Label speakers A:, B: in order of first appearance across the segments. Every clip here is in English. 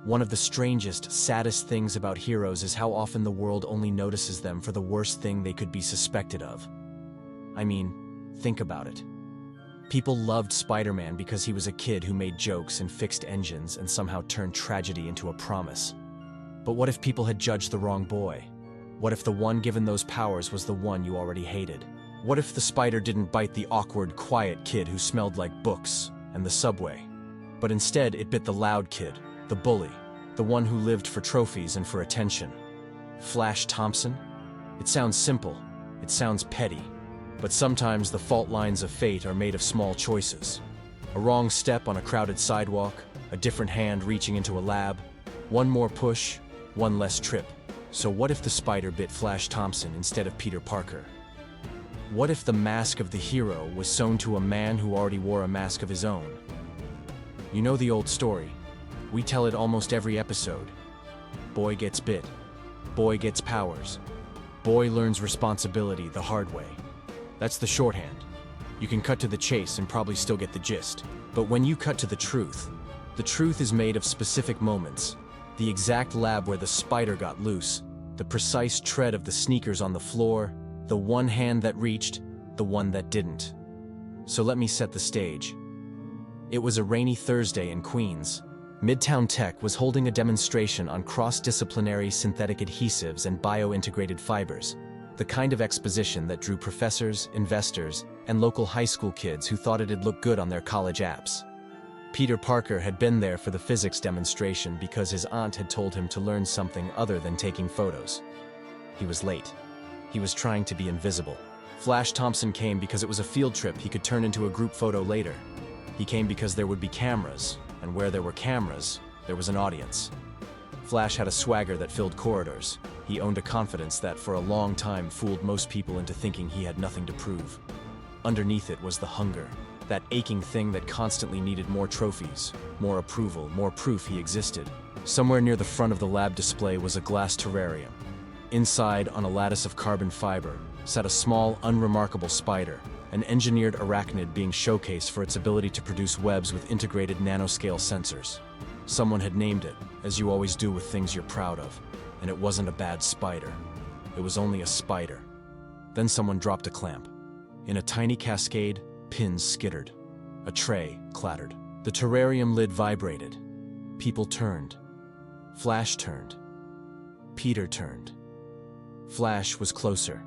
A: One of the strangest, saddest things about heroes is how often the world only notices them for the worst thing they could be suspected of. I mean, think about it. People loved Spider-Man because he was a kid who made jokes and fixed engines and somehow turned tragedy into a promise. But what if people had judged the wrong boy? What if the one given those powers was the one you already hated? What if the spider didn't bite the awkward, quiet kid who smelled like books and the subway? But instead, it bit the loud kid, the bully, the one who lived for trophies and for attention. Flash Thompson? It sounds simple, it sounds petty, but sometimes the fault lines of fate are made of small choices. A wrong step on a crowded sidewalk, a different hand reaching into a lab, one more push, one less trip. So what if the spider bit Flash Thompson instead of Peter Parker? What if the mask of the hero was sewn to a man who already wore a mask of his own? You know the old story. We tell it almost every episode. Boy gets bit. Boy gets powers. Boy learns responsibility the hard way. That's the shorthand. You can cut to the chase and probably still get the gist. But when you cut to the truth is made of specific moments. The exact lab where the spider got loose, the precise tread of the sneakers on the floor, the one hand that reached, the one that didn't. So let me set the stage. It was a rainy Thursday in Queens. Midtown Tech was holding a demonstration on cross-disciplinary synthetic adhesives and bio-integrated fibers, the kind of exposition that drew professors, investors, and local high school kids who thought it'd look good on their college apps. Peter Parker had been there for the physics demonstration because his aunt had told him to learn something other than taking photos. He was late. He was trying to be invisible. Flash Thompson came because it was a field trip he could turn into a group photo later. He came because there would be cameras, and where there were cameras, there was an audience. Flash had a swagger that filled corridors. He owned a confidence that for a long time fooled most people into thinking he had nothing to prove. Underneath it was the hunger, that aching thing that constantly needed more trophies, more approval, more proof he existed. Somewhere near the front of the lab display was a glass terrarium. Inside, on a lattice of carbon fiber, sat a small, unremarkable spider, an engineered arachnid being showcased for its ability to produce webs with integrated nanoscale sensors. Someone had named it, as you always do with things you're proud of, and it wasn't a bad spider. It was only a spider. Then someone dropped a clamp. In a tiny cascade, pins skittered. A tray clattered. The terrarium lid vibrated. People turned. Flash turned. Peter turned. Flash was closer.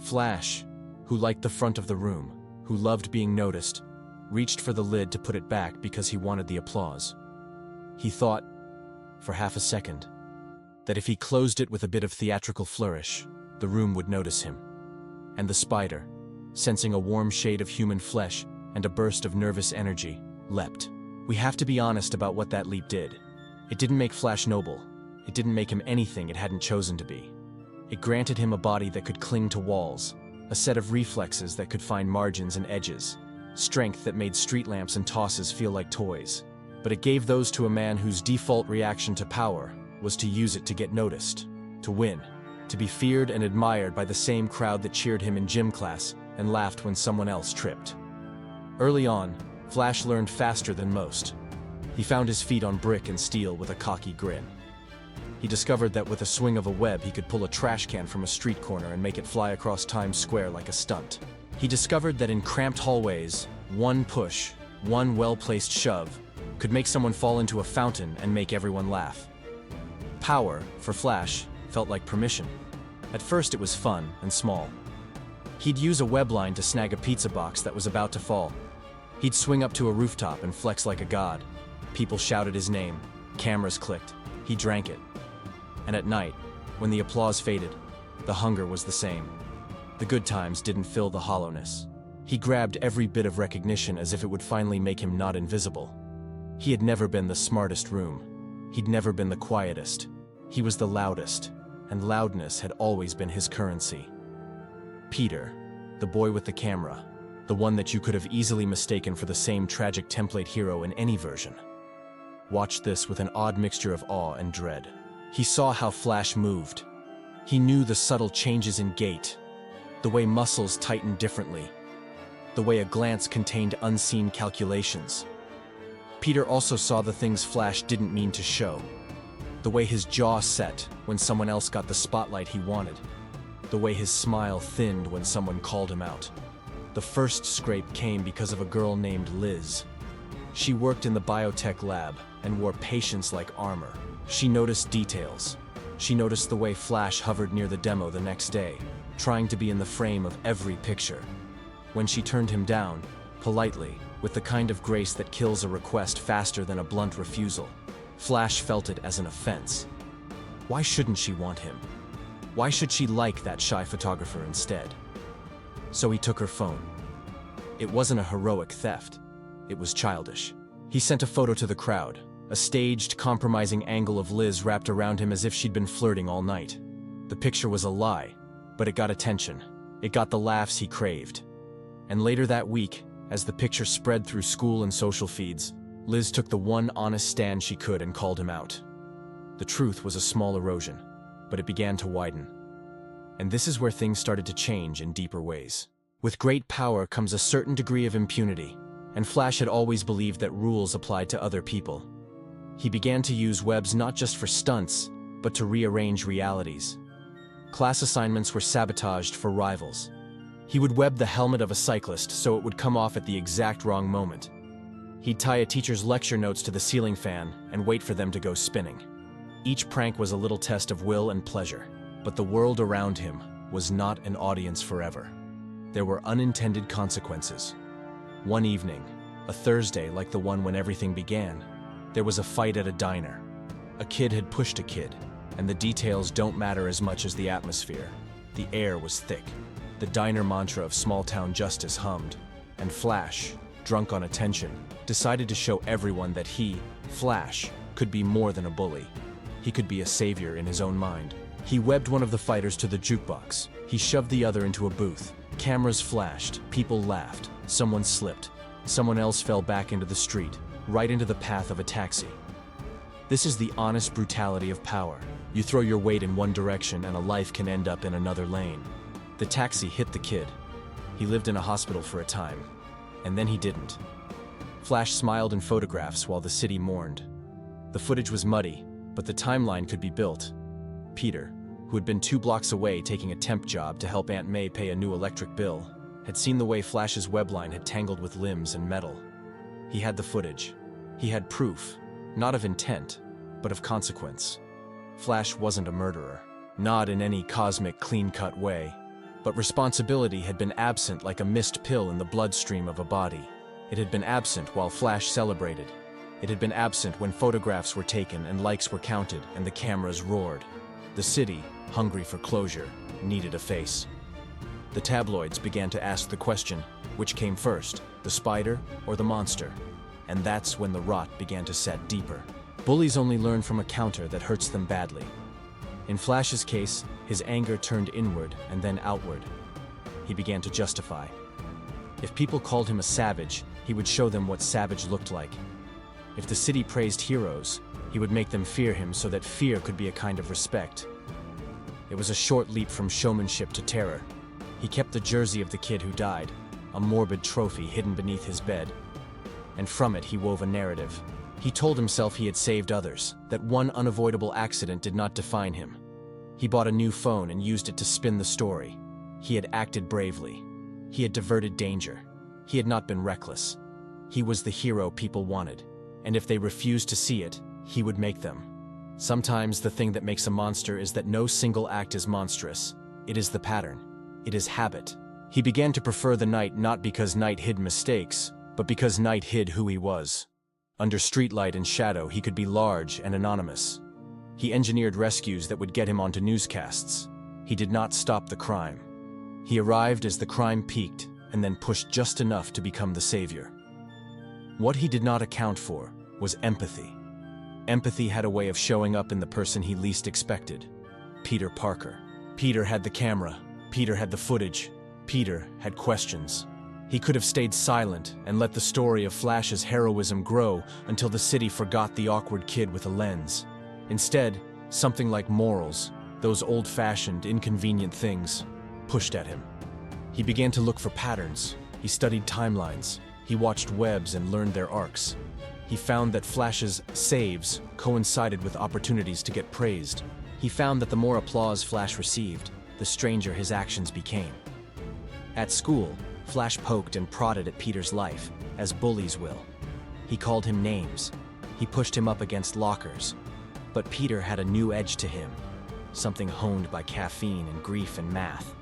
A: Flash, who liked the front of the room, who loved being noticed, reached for the lid to put it back because he wanted the applause. He thought, for half a second, that if he closed it with a bit of theatrical flourish, the room would notice him. And the spider, sensing a warm shade of human flesh and a burst of nervous energy, leapt. We have to be honest about what that leap did. It didn't make Flash noble. It didn't make him anything it hadn't chosen to be. It granted him a body that could cling to walls, a set of reflexes that could find margins and edges, strength that made street lamps and tosses feel like toys. But it gave those to a man whose default reaction to power was to use it to get noticed, to win, to be feared and admired by the same crowd that cheered him in gym class and laughed when someone else tripped. Early on, Flash learned faster than most. He found his feet on brick and steel with a cocky grin. He discovered that with a swing of a web he could pull a trash can from a street corner and make it fly across Times Square like a stunt. He discovered that in cramped hallways, one push, one well-placed shove, could make someone fall into a fountain and make everyone laugh. Power, for Flash, felt like permission. At first it was fun and small. He'd use a web line to snag a pizza box that was about to fall. He'd swing up to a rooftop and flex like a god. People shouted his name. Cameras clicked. He drank it. And at night, when the applause faded, the hunger was the same. The good times didn't fill the hollowness. He grabbed every bit of recognition as if it would finally make him not invisible. He had never been the smartest room. He'd never been the quietest. He was the loudest, and loudness had always been his currency. Peter, the boy with the camera, the one that you could have easily mistaken for the same tragic template hero in any version, watched this with an odd mixture of awe and dread. He saw how Flash moved. He knew the subtle changes in gait, the way muscles tightened differently, the way a glance contained unseen calculations. Peter also saw the things Flash didn't mean to show. The way his jaw set when someone else got the spotlight he wanted. The way his smile thinned when someone called him out. The first scrape came because of a girl named Liz. She worked in the biotech lab and wore patience like armor. She noticed details. She noticed the way Flash hovered near the demo the next day, trying to be in the frame of every picture. When she turned him down, politely, with the kind of grace that kills a request faster than a blunt refusal, Flash felt it as an offense. Why shouldn't she want him? Why should she like that shy photographer instead? So he took her phone. It wasn't a heroic theft. It was childish. He sent a photo to the crowd, a staged, compromising angle of Liz wrapped around him as if she'd been flirting all night. The picture was a lie, but it got attention. It got the laughs he craved. And later that week, as the picture spread through school and social feeds, Liz took the one honest stand she could and called him out. The truth was a small erosion, but it began to widen. And this is where things started to change in deeper ways. With great power comes a certain degree of impunity, and Flash had always believed that rules applied to other people. He began to use webs not just for stunts, but to rearrange realities. Class assignments were sabotaged for rivals. He would web the helmet of a cyclist so it would come off at the exact wrong moment. He'd tie a teacher's lecture notes to the ceiling fan and wait for them to go spinning. Each prank was a little test of will and pleasure, but the world around him was not an audience forever. There were unintended consequences. One evening, a Thursday like the one when everything began, there was a fight at a diner. A kid had pushed a kid, and the details don't matter as much as the atmosphere. The air was thick. The diner mantra of small-town justice hummed, and Flash, drunk on attention, decided to show everyone that he, Flash, could be more than a bully. He could be a savior in his own mind. He webbed one of the fighters to the jukebox. He shoved the other into a booth. Cameras flashed, people laughed, someone slipped. Someone else fell back into the street, right into the path of a taxi. This is the honest brutality of power. You throw your weight in one direction and a life can end up in another lane. The taxi hit the kid. He lived in a hospital for a time, and then he didn't. Flash smiled in photographs while the city mourned. The footage was muddy, but the timeline could be built. Peter, who had been 2 blocks away taking a temp job to help Aunt May pay a new electric bill, had seen the way Flash's webline had tangled with limbs and metal. He had the footage. He had proof, not of intent, but of consequence. Flash wasn't a murderer, not in any cosmic clean-cut way, but responsibility had been absent like a missed pill in the bloodstream of a body. It had been absent while Flash celebrated. It had been absent when photographs were taken and likes were counted and the cameras roared. The city, hungry for closure, needed a face. The tabloids began to ask the question, which came first, the spider or the monster? And that's when the rot began to set deeper. Bullies only learn from a counter that hurts them badly. In Flash's case, his anger turned inward and then outward. He began to justify. If people called him a savage, he would show them what savage looked like. If the city praised heroes, he would make them fear him so that fear could be a kind of respect. It was a short leap from showmanship to terror. He kept the jersey of the kid who died, a morbid trophy hidden beneath his bed. And from it he wove a narrative. He told himself he had saved others, that one unavoidable accident did not define him. He bought a new phone and used it to spin the story. He had acted bravely. He had diverted danger. He had not been reckless. He was the hero people wanted, and if they refused to see it, he would make them. Sometimes the thing that makes a monster is that no single act is monstrous. It is the pattern. It is habit. He began to prefer the night not because night hid mistakes, but because night hid who he was. Under streetlight and shadow, he could be large and anonymous. He engineered rescues that would get him onto newscasts. He did not stop the crime. He arrived as the crime peaked and then pushed just enough to become the savior. What he did not account for was empathy. Empathy had a way of showing up in the person he least expected. Peter Parker. Peter had the camera. Peter had the footage. Peter had questions. He could have stayed silent and let the story of Flash's heroism grow until the city forgot the awkward kid with a lens. Instead, something like morals, those old-fashioned, inconvenient things, pushed at him. He began to look for patterns. He studied timelines. He watched webs and learned their arcs. He He found that Flash's saves coincided with opportunities to get praised. He found that the more applause Flash received, the stranger his actions became. At school, Flash poked and prodded at Peter's life, as bullies will. He called him names. He pushed him up against lockers. But Peter had a new edge to him, something honed by caffeine and grief and math.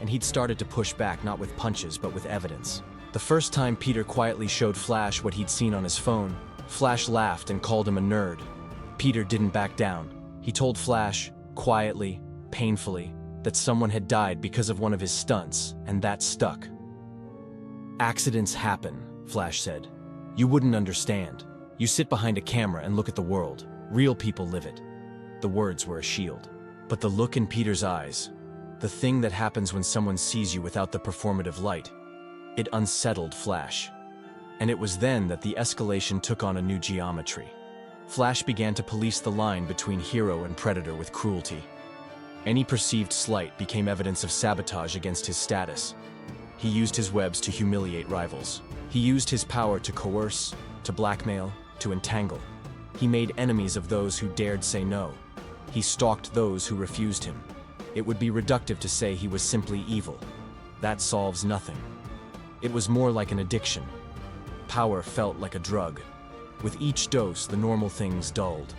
A: And he'd started to push back not with punches but with evidence. The first time Peter quietly showed Flash what he'd seen on his phone, Flash laughed and called him a nerd. Peter didn't back down. He told Flash, quietly, painfully, that someone had died because of one of his stunts, and that stuck. "Accidents happen," Flash said. "You wouldn't understand. You sit behind a camera and look at the world. Real people live it." The words were a shield. But the look in Peter's eyes, the thing that happens when someone sees you without the performative light, it unsettled Flash. And it was then that the escalation took on a new geometry. Flash began to police the line between hero and predator with cruelty. Any perceived slight became evidence of sabotage against his status. He used his webs to humiliate rivals. He used his power to coerce, to blackmail, to entangle. He made enemies of those who dared say no. He stalked those who refused him. It would be reductive to say he was simply evil. That solves nothing. It was more like an addiction. Power felt like a drug. With each dose, the normal things dulled.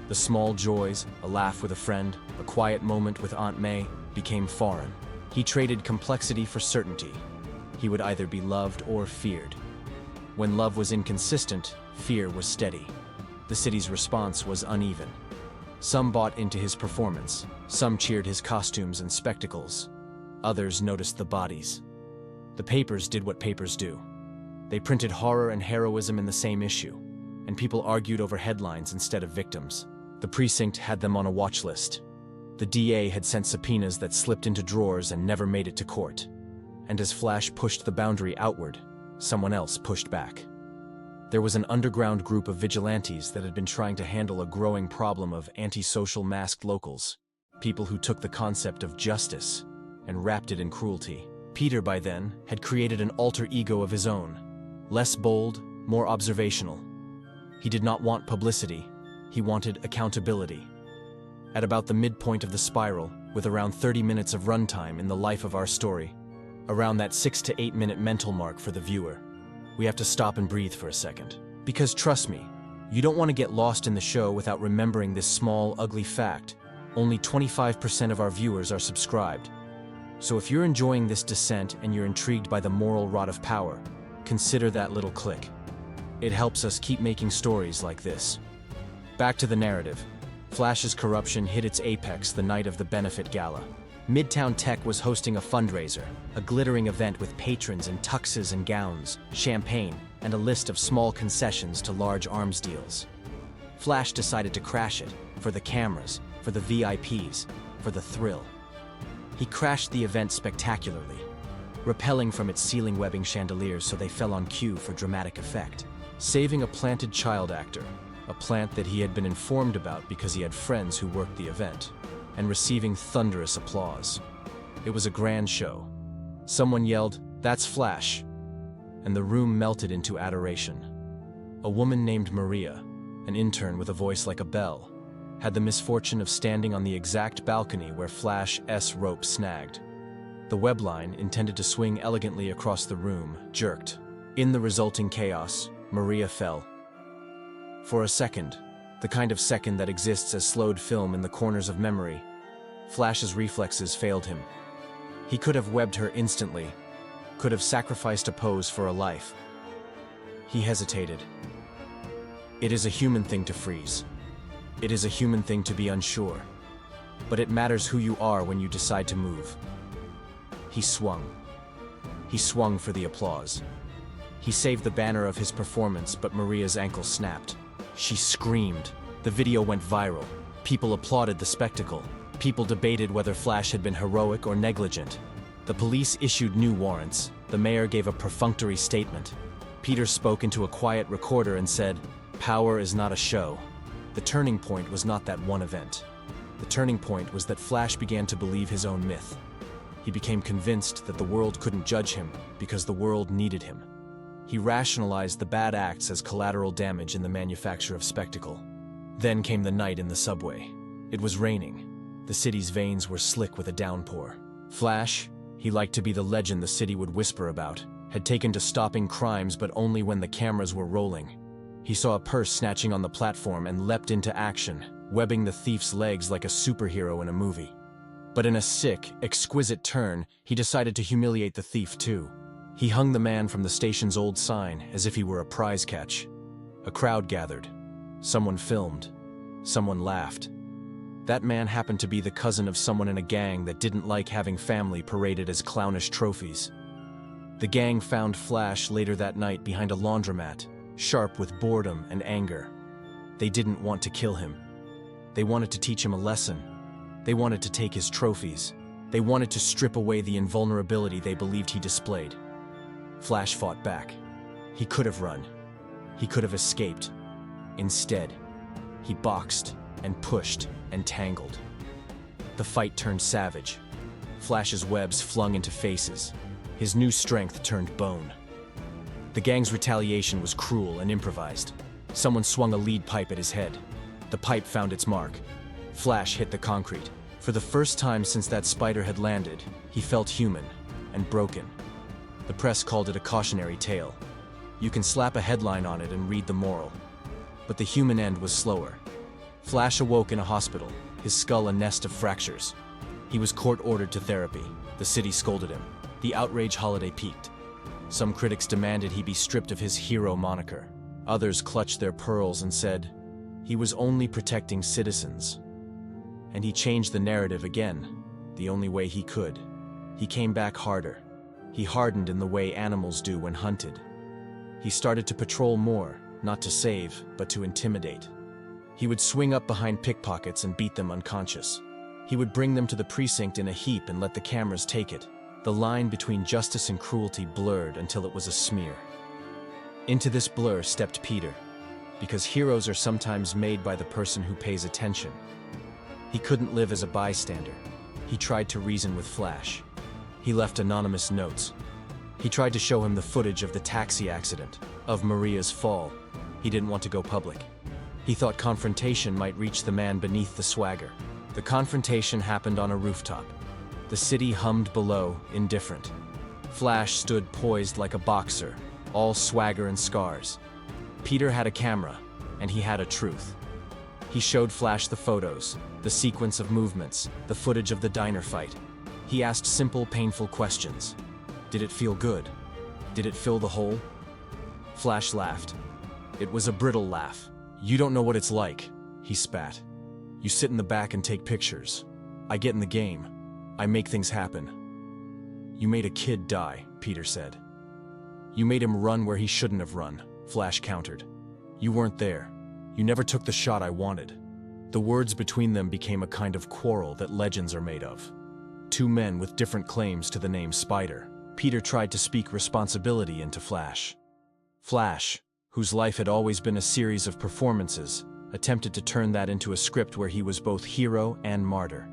A: The small joys, a laugh with a friend, a quiet moment with Aunt May, became foreign. He traded complexity for certainty. He would either be loved or feared. When love was inconsistent, fear was steady. The city's response was uneven. Some bought into his performance. Some cheered his costumes and spectacles. Others noticed the bodies. The papers did what papers do. They printed horror and heroism in the same issue, and people argued over headlines instead of victims. The precinct had them on a watch list. The DA had sent subpoenas that slipped into drawers and never made it to court. And as Flash pushed the boundary outward, someone else pushed back. There was an underground group of vigilantes that had been trying to handle a growing problem of antisocial masked locals, people who took the concept of justice and wrapped it in cruelty. Peter, by then, had created an alter ego of his own, less bold, more observational. He did not want publicity, he wanted accountability. At about the midpoint of the spiral, with around 30 minutes of runtime in the life of our story, around that 6 to 8 minute mental mark for the viewer, we have to stop and breathe for a second. Because trust me, you don't want to get lost in the show without remembering this small, ugly fact. Only 25% of our viewers are subscribed. So if you're enjoying this descent and you're intrigued by the moral rot of power, consider that little click. It helps us keep making stories like this. Back to the narrative. Flash's corruption hit its apex the night of the benefit gala. Midtown Tech was hosting a fundraiser, a glittering event with patrons in tuxes and gowns, champagne, and a list of small concessions to large arms deals. Flash decided to crash it, for the cameras, for the VIPs, for the thrill. He crashed the event spectacularly, rappelling from its ceiling webbing chandeliers so they fell on cue for dramatic effect, saving a planted child actor, a plant that he had been informed about because he had friends who worked the event, and receiving thunderous applause. It was a grand show. Someone yelled, "That's Flash," and the room melted into adoration. A woman named Maria, an intern with a voice like a bell, had the misfortune of standing on the exact balcony where Flash's rope snagged. The web line, intended to swing elegantly across the room, jerked. In the resulting chaos, Maria fell. For a second, the kind of second that exists as slowed film in the corners of memory, Flash's reflexes failed him. He could have webbed her instantly, could have sacrificed a pose for a life. He hesitated. It is a human thing to freeze. It is a human thing to be unsure. But it matters who you are when you decide to move. He swung. He swung for the applause. He saved the banner of his performance, but Maria's ankle snapped. She screamed. The video went viral. People applauded the spectacle. People debated whether Flash had been heroic or negligent. The police issued new warrants. The mayor gave a perfunctory statement. Peter spoke into a quiet recorder and said, "Power is not a show." The turning point was not that one event. The turning point was that Flash began to believe his own myth. He became convinced that the world couldn't judge him because the world needed him. He rationalized the bad acts as collateral damage in the manufacture of spectacle. Then came the night in the subway. It was raining. The city's veins were slick with a downpour. Flash, he liked to be the legend the city would whisper about, had taken to stopping crimes but only when the cameras were rolling. He saw a purse snatching on the platform and leapt into action, webbing the thief's legs like a superhero in a movie. But in a sick, exquisite turn, he decided to humiliate the thief too. He hung the man from the station's old sign as if he were a prize catch. A crowd gathered. Someone filmed. Someone laughed. That man happened to be the cousin of someone in a gang that didn't like having family paraded as clownish trophies. The gang found Flash later that night behind a laundromat, sharp with boredom and anger. They didn't want to kill him. They wanted to teach him a lesson. They wanted to take his trophies. They wanted to strip away the invulnerability they believed he displayed. Flash fought back. He could have run. He could have escaped. Instead, he boxed and pushed and tangled. The fight turned savage. Flash's webs flung into faces. His new strength turned bone. The gang's retaliation was cruel and improvised. Someone swung a lead pipe at his head. The pipe found its mark. Flash hit the concrete. For the first time since that spider had landed, he felt human and broken. The press called it a cautionary tale. You can slap a headline on it and read the moral. But the human end was slower. Flash awoke in a hospital, his skull a nest of fractures. He was court-ordered to therapy. The city scolded him. The outrage holiday peaked. Some critics demanded he be stripped of his hero moniker. Others clutched their pearls and said, he was only protecting citizens. And he changed the narrative again, the only way he could. He came back harder. He hardened in the way animals do when hunted. He started to patrol more, not to save, but to intimidate. He would swing up behind pickpockets and beat them unconscious. He would bring them to the precinct in a heap and let the cameras take it. The line between justice and cruelty blurred until it was a smear. Into this blur stepped Peter, because heroes are sometimes made by the person who pays attention. He couldn't live as a bystander. He tried to reason with Flash. He left anonymous notes. He tried to show him the footage of the taxi accident, of Maria's fall. He didn't want to go public. He thought confrontation might reach the man beneath the swagger. The confrontation happened on a rooftop. The city hummed below, indifferent. Flash stood poised like a boxer, all swagger and scars. Peter had a camera, and he had a truth. He showed Flash the photos, the sequence of movements, the footage of the diner fight. He asked simple, painful questions. Did it feel good? Did it fill the hole? Flash laughed. It was a brittle laugh. You don't know what it's like, he spat. You sit in the back and take pictures. I get in the game. I make things happen. You made a kid die, Peter said. You made him run where he shouldn't have run, Flash countered. You weren't there. You never took the shot I wanted. The words between them became a kind of quarrel that legends are made of. Two men with different claims to the name Spider. Peter tried to speak responsibility into Flash. Flash, whose life had always been a series of performances, attempted to turn that into a script where he was both hero and martyr.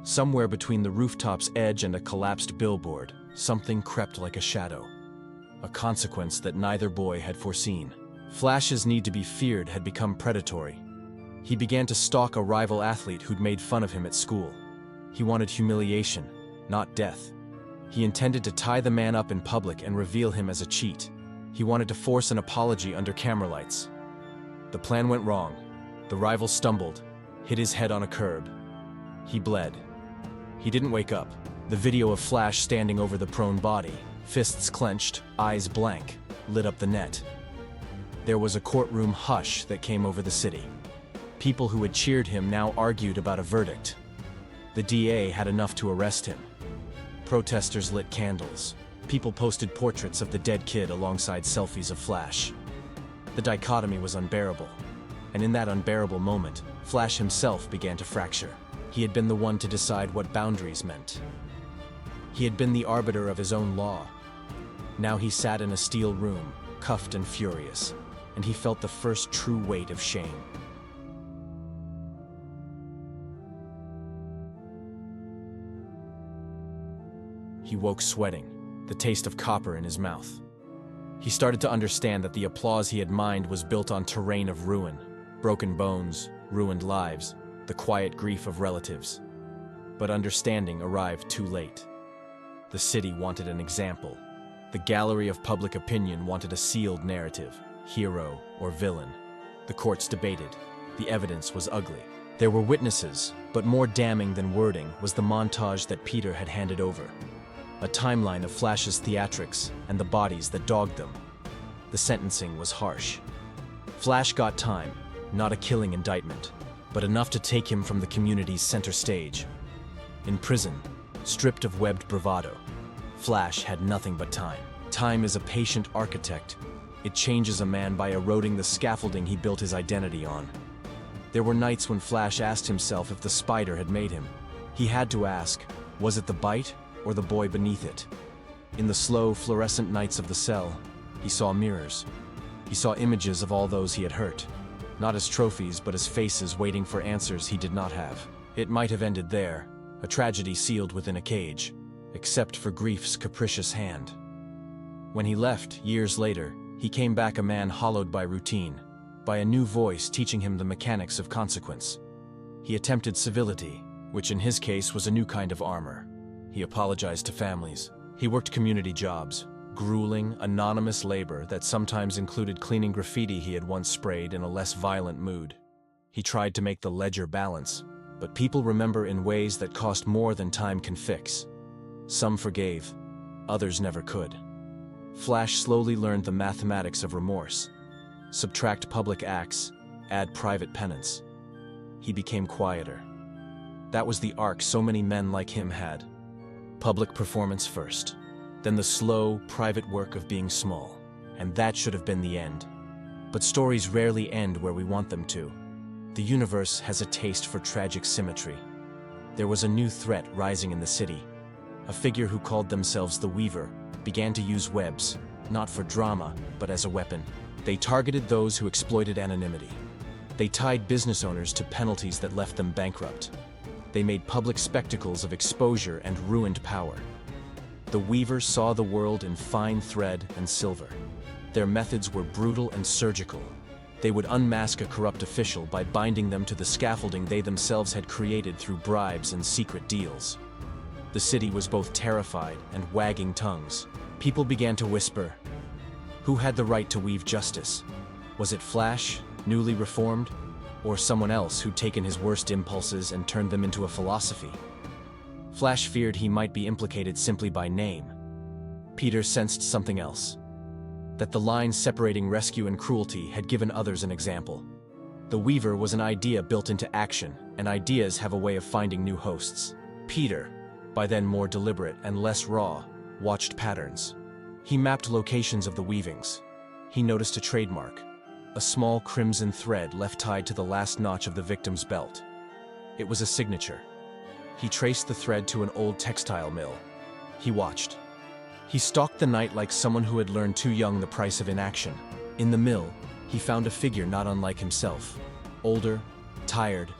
A: Somewhere between the rooftop's edge and a collapsed billboard, something crept like a shadow. A consequence that neither boy had foreseen. Flash's need to be feared had become predatory. He began to stalk a rival athlete who'd made fun of him at school. He wanted humiliation, not death. He intended to tie the man up in public and reveal him as a cheat. He wanted to force an apology under camera lights. The plan went wrong. The rival stumbled, hit his head on a curb. He bled. He didn't wake up. The video of Flash standing over the prone body, fists clenched, eyes blank, lit up the net. There was a courtroom hush that came over the city. People who had cheered him now argued about a verdict. The DA had enough to arrest him. Protesters lit candles. People posted portraits of the dead kid alongside selfies of Flash. The dichotomy was unbearable. And in that unbearable moment, Flash himself began to fracture. He had been the one to decide what boundaries meant. He had been the arbiter of his own law. Now he sat in a steel room, cuffed and furious, and he felt the first true weight of shame. He woke sweating, the taste of copper in his mouth. He started to understand that the applause he had mined was built on terrain of ruin, broken bones, ruined lives, the quiet grief of relatives. But understanding arrived too late. The city wanted an example. The gallery of public opinion wanted a sealed narrative, hero or villain. The courts debated. The evidence was ugly. There were witnesses, but more damning than wording was the montage that Peter had handed over. A timeline of Flash's theatrics and the bodies that dogged them. The sentencing was harsh. Flash got time, not a killing indictment, but enough to take him from the community's center stage. In prison, stripped of webbed bravado, Flash had nothing but time. Time is a patient architect. It changes a man by eroding the scaffolding he built his identity on. There were nights when Flash asked himself if the spider had made him. He had to ask, was it the bite or the boy beneath it? In the slow, fluorescent nights of the cell, he saw mirrors. He saw images of all those he had hurt, not as trophies but as faces waiting for answers he did not have. It might have ended there, a tragedy sealed within a cage, except for grief's capricious hand. When he left, years later, he came back a man hollowed by routine, by a new voice teaching him the mechanics of consequence. He attempted civility, which in his case was a new kind of armor. He apologized to families. He worked community jobs, grueling, anonymous labor that sometimes included cleaning graffiti he had once sprayed in a less violent mood. He tried to make the ledger balance, but people remember in ways that cost more than time can fix. Some forgave, others never could. Flash slowly learned the mathematics of remorse. Subtract public acts, add private penance. He became quieter. That was the arc so many men like him had. Public performance first, then the slow, private work of being small. And that should have been the end. But stories rarely end where we want them to. The universe has a taste for tragic symmetry. There was a new threat rising in the city. A figure who called themselves the Weaver began to use webs, not for drama, but as a weapon. They targeted those who exploited anonymity. They tied business owners to penalties that left them bankrupt. They made public spectacles of exposure and ruined power. The Weaver saw the world in fine thread and silver. Their methods were brutal and surgical. They would unmask a corrupt official by binding them to the scaffolding they themselves had created through bribes and secret deals. The city was both terrified and wagging tongues. People began to whisper, who had the right to weave justice? Was it Flash, newly reformed, or someone else who'd taken his worst impulses and turned them into a philosophy? Flash feared he might be implicated simply by name. Peter sensed something else. That the line separating rescue and cruelty had given others an example. The Weaver was an idea built into action, and ideas have a way of finding new hosts. Peter, by then more deliberate and less raw, watched patterns. He mapped locations of the weavings. He noticed a trademark, a small crimson thread left tied to the last notch of the victim's belt. It was a signature. He traced the thread to an old textile mill. He watched. He stalked the night like someone who had learned too young the price of inaction. In the mill, he found a figure not unlike himself. Older, tired,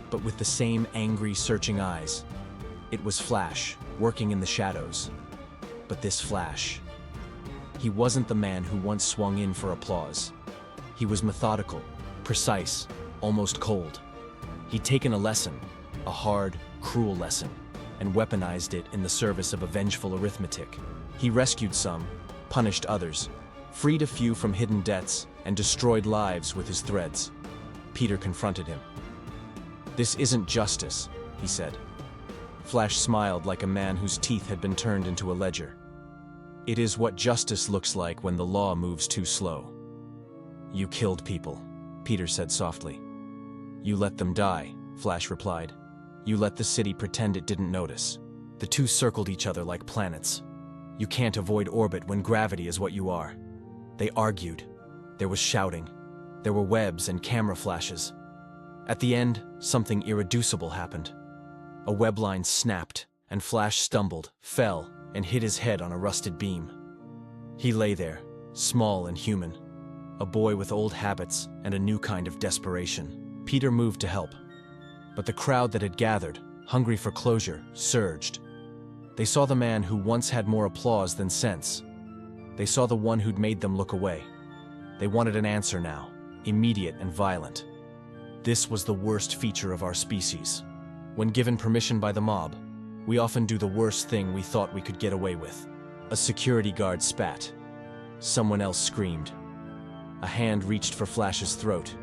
A: but with the same angry, searching eyes. It was Flash, working in the shadows. But this Flash, he wasn't the man who once swung in for applause. He was methodical, precise, almost cold. He'd taken a lesson, a hard, cruel lesson, and weaponized it in the service of a vengeful arithmetic. He rescued some, punished others, freed a few from hidden debts, and destroyed lives with his threads. Peter confronted him. "This isn't justice," he said. Flash smiled like a man whose teeth had been turned into a ledger. "It is what justice looks like when the law moves too slow." "You killed people," Peter said softly. "You let them die," Flash replied. "You let the city pretend it didn't notice." The two circled each other like planets. You can't avoid orbit when gravity is what you are. They argued. There was shouting. There were webs and camera flashes. At the end, something irreducible happened. A web line snapped, and Flash stumbled, fell, and hit his head on a rusted beam. He lay there, small and human, a boy with old habits and a new kind of desperation. Peter moved to help. But the crowd that had gathered, hungry for closure, surged. They saw the man who once had more applause than sense. They saw the one who'd made them look away. They wanted an answer now, immediate and violent. This was the worst feature of our species. When given permission by the mob, we often do the worst thing we thought we could get away with. A security guard spat. Someone else screamed. A hand reached for Flash's throat.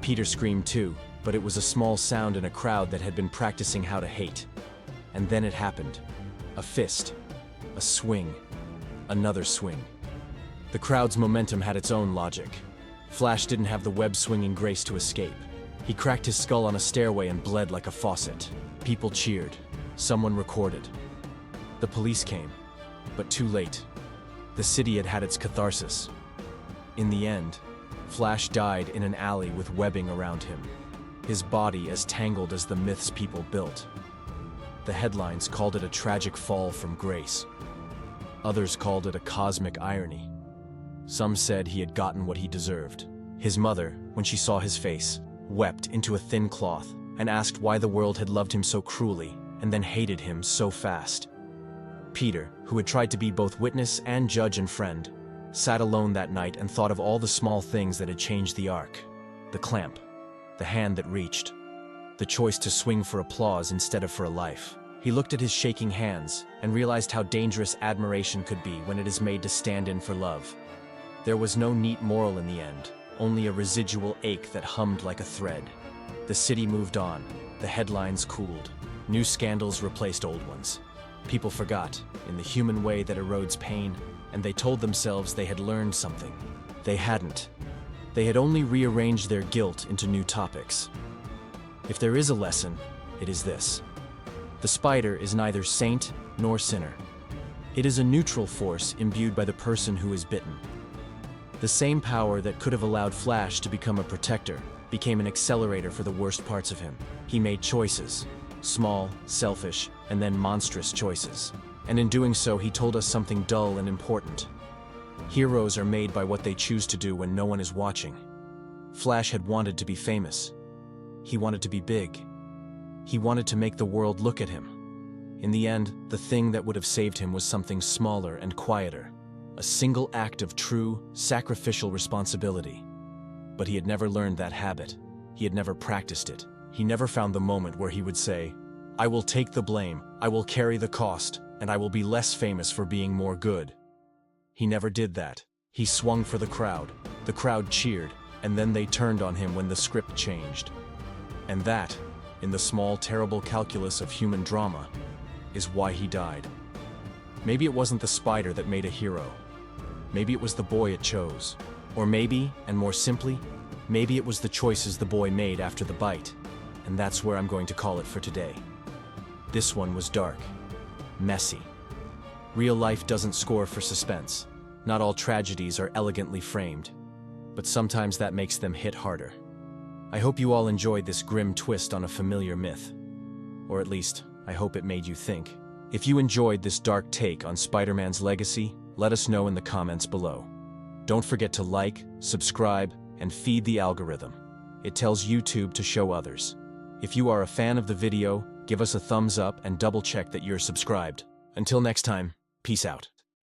A: Peter screamed too, but it was a small sound in a crowd that had been practicing how to hate. And then it happened. A fist. A swing. Another swing. The crowd's momentum had its own logic. Flash didn't have the web-swinging grace to escape. He cracked his skull on a stairway and bled like a faucet. People cheered. Someone recorded. The police came, but too late. The city had had its catharsis. In the end, Flash died in an alley with webbing around him, his body as tangled as the myths people built. The headlines called it a tragic fall from grace. Others called it a cosmic irony. Some said he had gotten what he deserved. His mother, when she saw his face, wept into a thin cloth and asked why the world had loved him so cruelly and then hated him so fast. Peter, who had tried to be both witness and judge and friend, sat alone that night and thought of all the small things that had changed the arc. The clamp, the hand that reached, the choice to swing for applause instead of for a life. He looked at his shaking hands and realized how dangerous admiration could be when it is made to stand in for love. There was no neat moral in the end, only a residual ache that hummed like a thread. The city moved on, the headlines cooled, new scandals replaced old ones. People forgot, in the human way that erodes pain, and they told themselves they had learned something. They hadn't. They had only rearranged their guilt into new topics. If there is a lesson, it is this. The spider is neither saint nor sinner. It is a neutral force imbued by the person who is bitten. The same power that could have allowed Flash to become a protector became an accelerator for the worst parts of him. He made choices, small, selfish, and then monstrous choices. And in doing so, he told us something dull and important. Heroes are made by what they choose to do when no one is watching. Flash had wanted to be famous. He wanted to be big. He wanted to make the world look at him. In the end, the thing that would have saved him was something smaller and quieter. A single act of true, sacrificial responsibility. But he had never learned that habit. He had never practiced it. He never found the moment where he would say, "I will take the blame, I will carry the cost, and I will be less famous for being more good." He never did that. He swung for the crowd cheered, and then they turned on him when the script changed. And that, in the small, terrible calculus of human drama, is why he died. Maybe it wasn't the spider that made a hero. Maybe it was the boy it chose. Or maybe, and more simply, maybe it was the choices the boy made after the bite. And that's where I'm going to call it for today. This one was dark. Messy. Real life doesn't score for suspense. Not all tragedies are elegantly framed. But sometimes that makes them hit harder. I hope you all enjoyed this grim twist on a familiar myth. Or at least, I hope it made you think. If you enjoyed this dark take on Spider-Man's legacy, let us know in the comments below. Don't forget to like, subscribe, and feed the algorithm. It tells YouTube to show others. If you are a fan of the video, give us a thumbs up and double check that you're subscribed. Until next time, peace out.